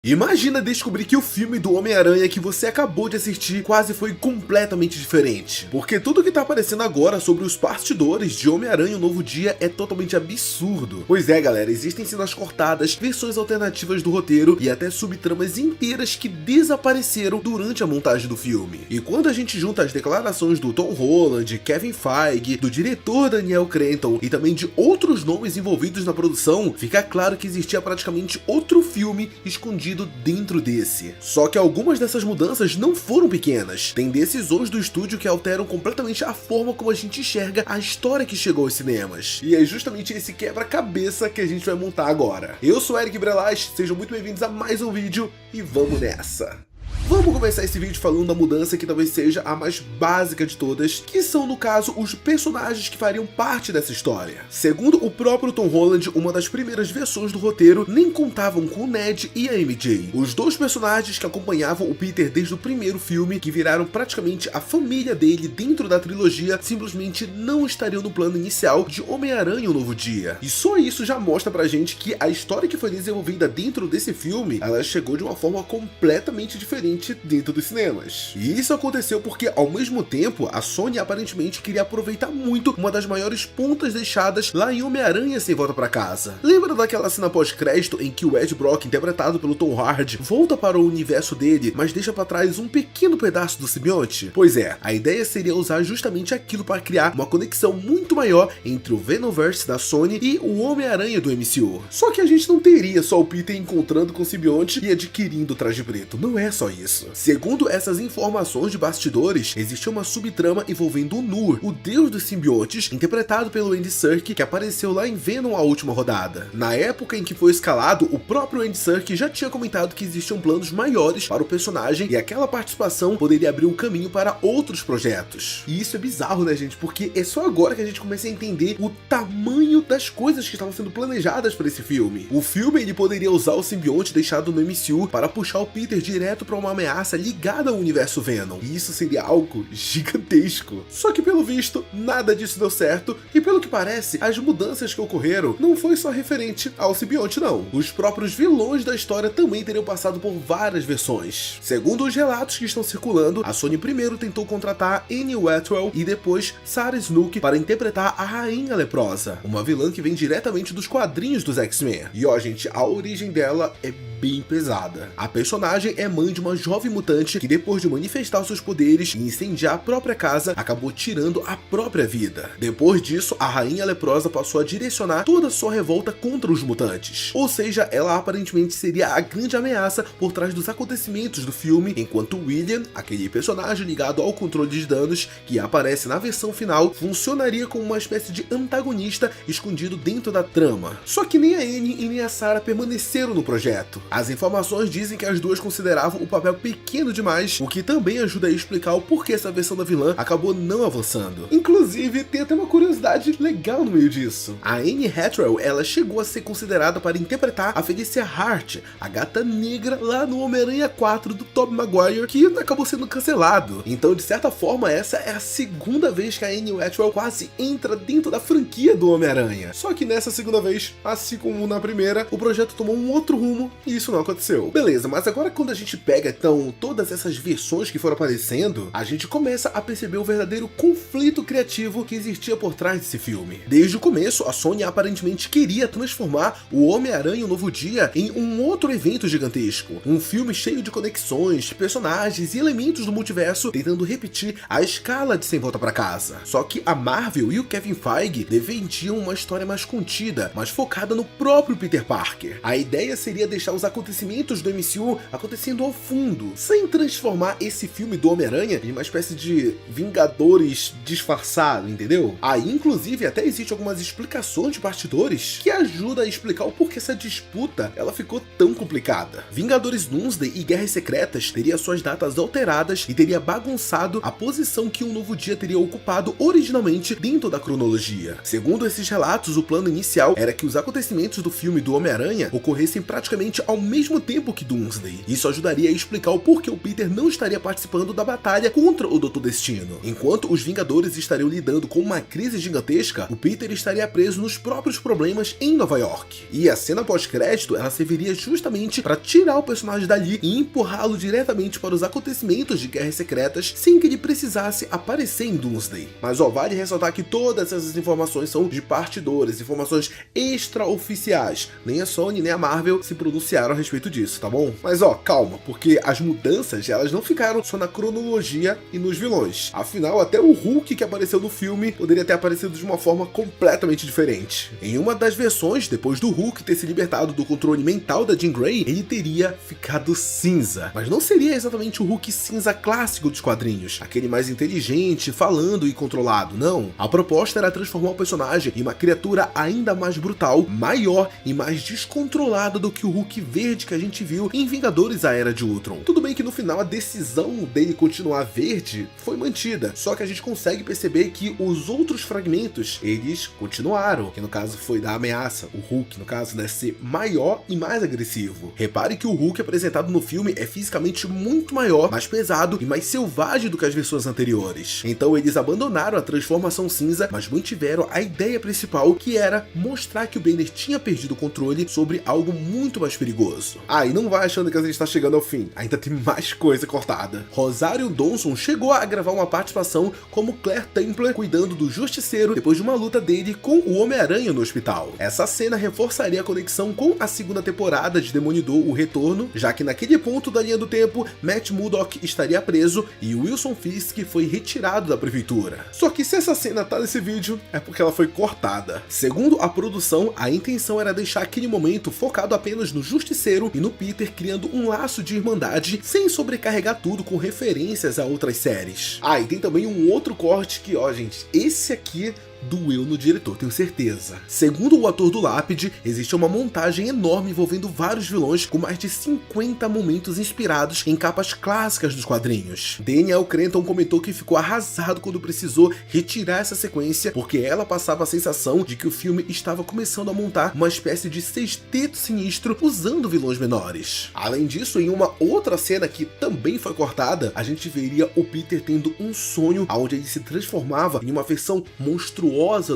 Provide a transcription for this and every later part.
Imagina descobrir que o filme do Homem-Aranha que você acabou de assistir quase foi completamente diferente. Porque tudo que tá aparecendo agora sobre os bastidores de Homem-Aranha Um Novo Dia é totalmente absurdo. Pois é, galera, existem cenas cortadas, versões alternativas do roteiro e até subtramas inteiras que desapareceram durante a montagem do filme. E quando a gente junta as declarações do Tom Holland, Kevin Feige, do diretor Daniel Cretton e também de outros nomes envolvidos na produção, fica claro que existia praticamente outro filme escondido dentro desse. Só que algumas dessas mudanças não foram pequenas. Tem decisões do estúdio que alteram completamente a forma como a gente enxerga a história que chegou aos cinemas. E é justamente esse quebra-cabeça que a gente vai montar agora. Eu sou Eric Brelas, sejam muito bem-vindos a mais um vídeo e vamos nessa! Vamos começar esse vídeo falando da mudança que talvez seja a mais básica de todas, que são, no caso, os personagens que fariam parte dessa história. Segundo o próprio Tom Holland, uma das primeiras versões do roteiro nem contavam com o Ned e a MJ. Os dois personagens que acompanhavam o Peter desde o primeiro filme, que viraram praticamente a família dele dentro da trilogia, simplesmente não estariam no plano inicial de Homem-Aranha Um Novo Dia. E só isso já mostra pra gente que a história que foi desenvolvida dentro desse filme, ela chegou de uma forma completamente diferente dentro dos cinemas. E isso aconteceu porque, ao mesmo tempo, a Sony aparentemente queria aproveitar muito uma das maiores pontas deixadas lá em Homem-Aranha Sem Volta Pra Casa. Lembra daquela cena pós-crédito em que o Ed Brock, interpretado pelo Tom Hardy, volta para o universo dele, mas deixa pra trás um pequeno pedaço do simbionte? Pois é, a ideia seria usar justamente aquilo para criar uma conexão muito maior entre o Venomverse da Sony e o Homem-Aranha do MCU. Só que a gente não teria só o Peter encontrando com o simbionte e adquirindo o traje preto, não é só isso. Segundo essas informações de bastidores, existia uma subtrama envolvendo o Nur, o deus dos simbiontes, interpretado pelo Andy Serkis, que apareceu lá em Venom a última rodada. Na época em que foi escalado, o próprio Andy Serkis já tinha comentado que existiam planos maiores para o personagem e aquela participação poderia abrir um caminho para outros projetos. E isso é bizarro, né, gente? Porque é só agora que a gente começa a entender o tamanho das coisas que estavam sendo planejadas para esse filme. O filme ele poderia usar o simbionte deixado no MCU para puxar o Peter direto para uma ameaça ligada ao universo Venom, e isso seria algo gigantesco. Só que pelo visto, nada disso deu certo, e pelo que parece, as mudanças que ocorreram não foi só referente ao simbionte não. Os próprios vilões da história também teriam passado por várias versões. Segundo os relatos que estão circulando, a Sony primeiro tentou contratar Annie Wetwell e depois Sarah Snook para interpretar a Rainha Leprosa, uma vilã que vem diretamente dos quadrinhos dos X-Men. E ó, gente, a origem dela é bem pesada. A personagem é mãe de uma jovem mutante que, depois de manifestar seus poderes e incendiar a própria casa, acabou tirando a própria vida. Depois disso, a Rainha Leprosa passou a direcionar toda a sua revolta contra os mutantes. Ou seja, ela aparentemente seria a grande ameaça por trás dos acontecimentos do filme, enquanto William, aquele personagem ligado ao controle de danos que aparece na versão final, funcionaria como uma espécie de antagonista escondido dentro da trama. Só que nem a Annie e nem a Sarah permaneceram no projeto. As informações dizem que as duas consideravam o papel pequeno demais, o que também ajuda a explicar o porquê essa versão da vilã acabou não avançando. Inclusive, tem até uma curiosidade legal no meio disso. A Anne Hathaway, ela chegou a ser considerada para interpretar a Felicia Hart, a Gata Negra, lá no Homem-Aranha 4 do Tobey Maguire, que acabou sendo cancelado. Então, de certa forma, essa é a segunda vez que a Anne Hathaway quase entra dentro da franquia do Homem-Aranha. Só que nessa segunda vez, assim como na primeira, o projeto tomou um outro rumo e isso não aconteceu. Beleza, mas agora quando a gente pega, então, todas essas versões que foram aparecendo, a gente começa a perceber o verdadeiro conflito criativo que existia por trás desse filme. Desde o começo, a Sony aparentemente queria transformar o Homem-Aranha Um Novo Dia em um outro evento gigantesco. Um filme cheio de conexões, personagens e elementos do multiverso, tentando repetir a escala de Sem Volta Pra Casa. Só que a Marvel e o Kevin Feige defendiam uma história mais contida, mais focada no próprio Peter Parker. A ideia seria deixar os acontecimentos do MCU acontecendo ao fundo, sem transformar esse filme do Homem-Aranha em uma espécie de Vingadores disfarçado, entendeu? Aí, inclusive, até existe algumas explicações de bastidores que ajudam a explicar o porquê essa disputa ela ficou tão complicada. Vingadores Doomsday e Guerras Secretas teria suas datas alteradas e teria bagunçado a posição que Um Novo Dia teria ocupado originalmente dentro da cronologia. Segundo esses relatos, o plano inicial era que os acontecimentos do filme do Homem-Aranha ocorressem praticamente ao mesmo tempo que Doomsday. Isso ajudaria a explicar explicar o porquê o Peter não estaria participando da batalha contra o Dr. Destino. Enquanto os Vingadores estariam lidando com uma crise gigantesca, o Peter estaria preso nos próprios problemas em Nova York. E a cena pós-crédito, ela serviria justamente para tirar o personagem dali e empurrá-lo diretamente para os acontecimentos de Guerras Secretas sem que ele precisasse aparecer em Doomsday. Mas vale ressaltar que todas essas informações são de bastidores, informações extraoficiais. Nem a Sony nem a Marvel se pronunciaram a respeito disso, tá bom? Mas calma, porque as mudanças elas não ficaram só na cronologia e nos vilões. Afinal, até o Hulk que apareceu no filme poderia ter aparecido de uma forma completamente diferente. Em uma das versões, depois do Hulk ter se libertado do controle mental da Jean Grey, ele teria ficado cinza. Mas não seria exatamente o Hulk cinza clássico dos quadrinhos, aquele mais inteligente, falando e controlado, não. A proposta era transformar o personagem em uma criatura ainda mais brutal, maior e mais descontrolada do que o Hulk verde que a gente viu em Vingadores: A Era de Ultron. Tudo bem que no final a decisão dele continuar verde foi mantida, só que a gente consegue perceber que os outros fragmentos, eles continuaram, que no caso foi da ameaça, o Hulk no caso, né, ser maior e mais agressivo. Repare que o Hulk apresentado no filme é fisicamente muito maior, mais pesado e mais selvagem do que as versões anteriores. Então eles abandonaram a transformação cinza, mas mantiveram a ideia principal, que era mostrar que o Banner tinha perdido o controle sobre algo muito mais perigoso. E não vai achando que a gente está chegando ao fim, ainda tem mais coisa cortada. Rosário Dawson chegou a gravar uma participação como Claire Templar cuidando do Justiceiro depois de uma luta dele com o Homem-Aranha no hospital. Essa cena reforçaria a conexão com a segunda temporada de Demolidor: O Retorno, já que naquele ponto da linha do tempo, Matt Murdock estaria preso e Wilson Fisk foi retirado da prefeitura. Só que se essa cena tá nesse vídeo, é porque ela foi cortada. Segundo a produção, a intenção era deixar aquele momento focado apenas no Justiceiro e no Peter criando um laço de irmandade, sem sobrecarregar tudo com referências a outras séries. E tem também um outro corte que, gente, esse aqui doeu no diretor, tenho certeza. Segundo o ator do Lápide, existe uma montagem enorme envolvendo vários vilões com mais de 50 momentos inspirados em capas clássicas dos quadrinhos. Danielle Cretton comentou que ficou arrasado quando precisou retirar essa sequência, porque ela passava a sensação de que o filme estava começando a montar uma espécie de sexteto sinistro usando vilões menores. Além disso, em uma outra cena que também foi cortada, a gente veria o Peter tendo um sonho onde ele se transformava em uma versão monstruosa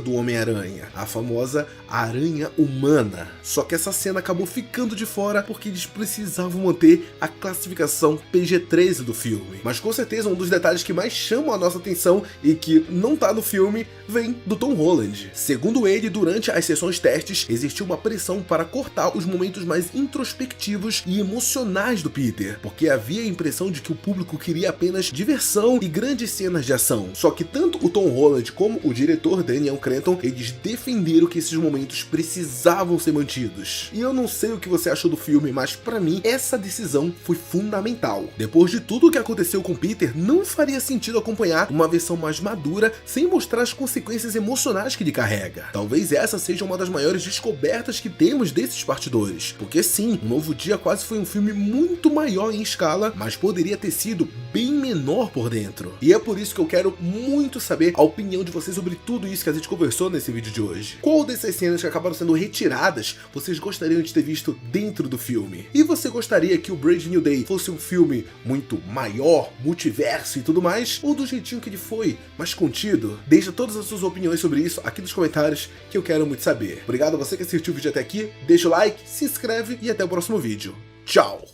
do Homem-Aranha, a famosa Aranha Humana. Só que essa cena acabou ficando de fora porque eles precisavam manter a classificação PG-13 do filme. Mas com certeza um dos detalhes que mais chamam a nossa atenção e que não tá no filme vem do Tom Holland. Segundo ele, durante as sessões testes, existiu uma pressão para cortar os momentos mais introspectivos e emocionais do Peter, porque havia a impressão de que o público queria apenas diversão e grandes cenas de ação. Só que tanto o Tom Holland como o diretor Danielle Cretton, eles defenderam que esses momentos precisavam ser mantidos. E eu não sei o que você achou do filme, mas pra mim essa decisão foi fundamental. Depois de tudo o que aconteceu com Peter, não faria sentido acompanhar uma versão mais madura sem mostrar as consequências emocionais que ele carrega. Talvez essa seja uma das maiores descobertas que temos desses partidores, porque sim, Um Novo Dia quase foi um filme muito maior em escala, mas poderia ter sido bem menor por dentro. E é por isso que eu quero muito saber a opinião de vocês sobre tudo isso que a gente conversou nesse vídeo de hoje. Qual dessas cenas que acabaram sendo retiradas vocês gostariam de ter visto dentro do filme? E você gostaria que o Brave New Day fosse um filme muito maior, multiverso e tudo mais? Ou do jeitinho que ele foi, mais contido? Deixa todas as suas opiniões sobre isso aqui nos comentários que eu quero muito saber. Obrigado a você que assistiu o vídeo até aqui, deixa o like, se inscreve e até o próximo vídeo. Tchau!